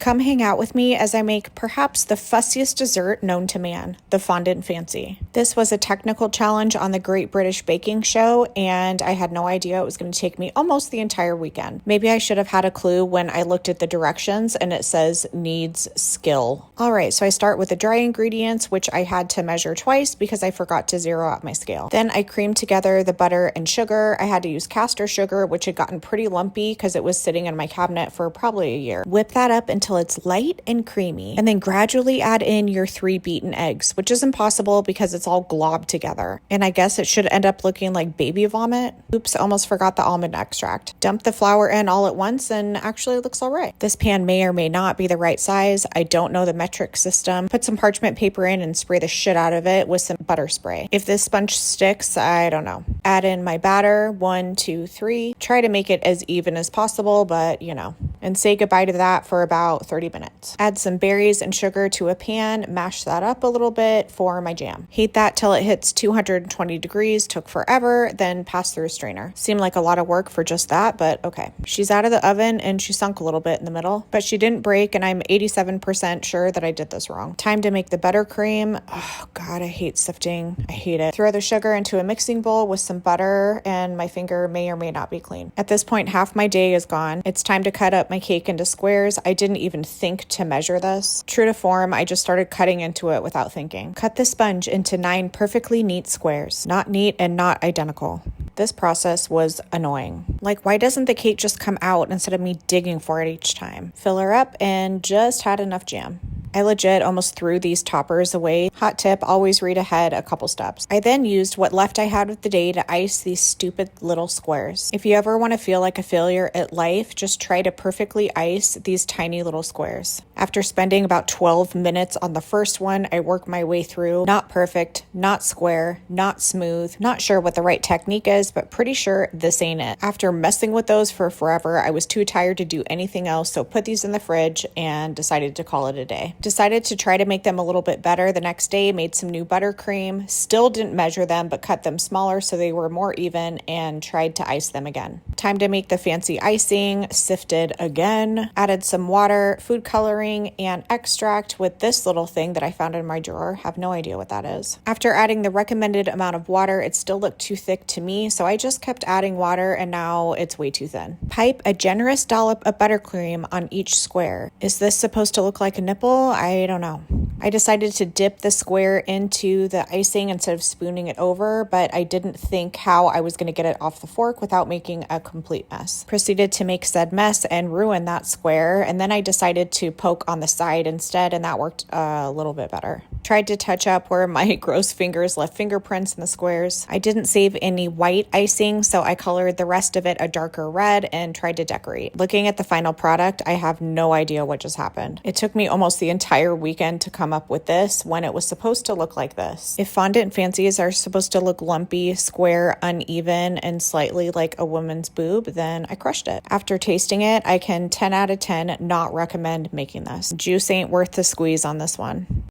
Come hang out with me as I make perhaps the fussiest dessert known to man, the fondant fancy. This was a technical challenge on the Great British Baking Show, and I had no idea it was going to take me almost the entire weekend. Maybe I should have had a clue when I looked at the directions and it says needs skill. All right, so I start with the dry ingredients, which I had to measure twice because I forgot to zero out my scale. Then I creamed together the butter and sugar. I had to use caster sugar, which had gotten pretty lumpy because it was sitting in my cabinet for probably a year. Whip that up until it's light and creamy, and then gradually add in your 3 beaten eggs, which is impossible because it's all globbed together. And I guess it should end up looking like baby vomit. Oops, almost forgot the almond extract. Dump the flour in all at once and actually it looks all right. This pan may or may not be the right size. I don't know the metric system. Put some parchment paper in and spray the shit out of it with some butter spray. If this sponge sticks, I don't know. Add in my batter, 1, 2, 3. Try to make it as even as possible, but and say goodbye to that for about 30 minutes. Add some berries and sugar to a pan, mash that up a little bit for my jam. Heat that till it hits 220 degrees, took forever, then pass through a strainer. Seemed like a lot of work for just that, but okay. She's out of the oven and she sunk a little bit in the middle, but she didn't break, and I'm 87% sure that I did this wrong. Time to make the buttercream. Oh God, I hate sifting. I hate it. Throw the sugar into a mixing bowl with some butter, and my finger may or may not be clean. At this point, half my day is gone. It's time to cut up my cake into squares. I didn't even think to measure this. True to form, I just started cutting into it without thinking. Cut the sponge into 9 perfectly neat squares. Not neat and not identical. This process was annoying. Like, why doesn't the cake just come out instead of me digging for it each time? Fill her up and just had enough jam. I legit almost threw these toppers away. Hot tip, always read ahead a couple steps. I then used what left I had of the day to ice these stupid little squares. If you ever want to feel like a failure at life, just try to perfectly ice these tiny little squares. After spending about 12 minutes on the first one, I worked my way through. Not perfect, not square, not smooth, not sure what the right technique is, but pretty sure this ain't it. After messing with those for forever, I was too tired to do anything else, so put these in the fridge and decided to call it a day. Decided to try to make them a little bit better the next day, made some new buttercream, still didn't measure them, but cut them smaller so they were more even, and tried to ice them again. Time to make the fancy icing, sifted again, added some water, food coloring, and extract with this little thing that I found in my drawer. Have no idea what that is. After adding the recommended amount of water, it still looked too thick to me, so I just kept adding water, and now it's way too thin. Pipe a generous dollop of buttercream on each square. Is this supposed to look like a nipple? I don't know. I decided to dip the square into the icing instead of spooning it over, but I didn't think how I was going to get it off the fork without making a complete mess. Proceeded to make said mess and ruin that square, and then I decided to poke on the side instead, and that worked a little bit better. Tried to touch up where my gross fingers left fingerprints in the squares. I didn't save any white icing, so I colored the rest of it a darker red and tried to decorate. Looking at the final product, I have no idea what just happened. It took me almost the entire weekend to come up with this when it was supposed to look like this. If fondant fancies are supposed to look lumpy, square, uneven, and slightly like a woman's boob, then I crushed it. After tasting it, I can 10 out of 10 not recommend making this. Juice ain't worth the squeeze on this one.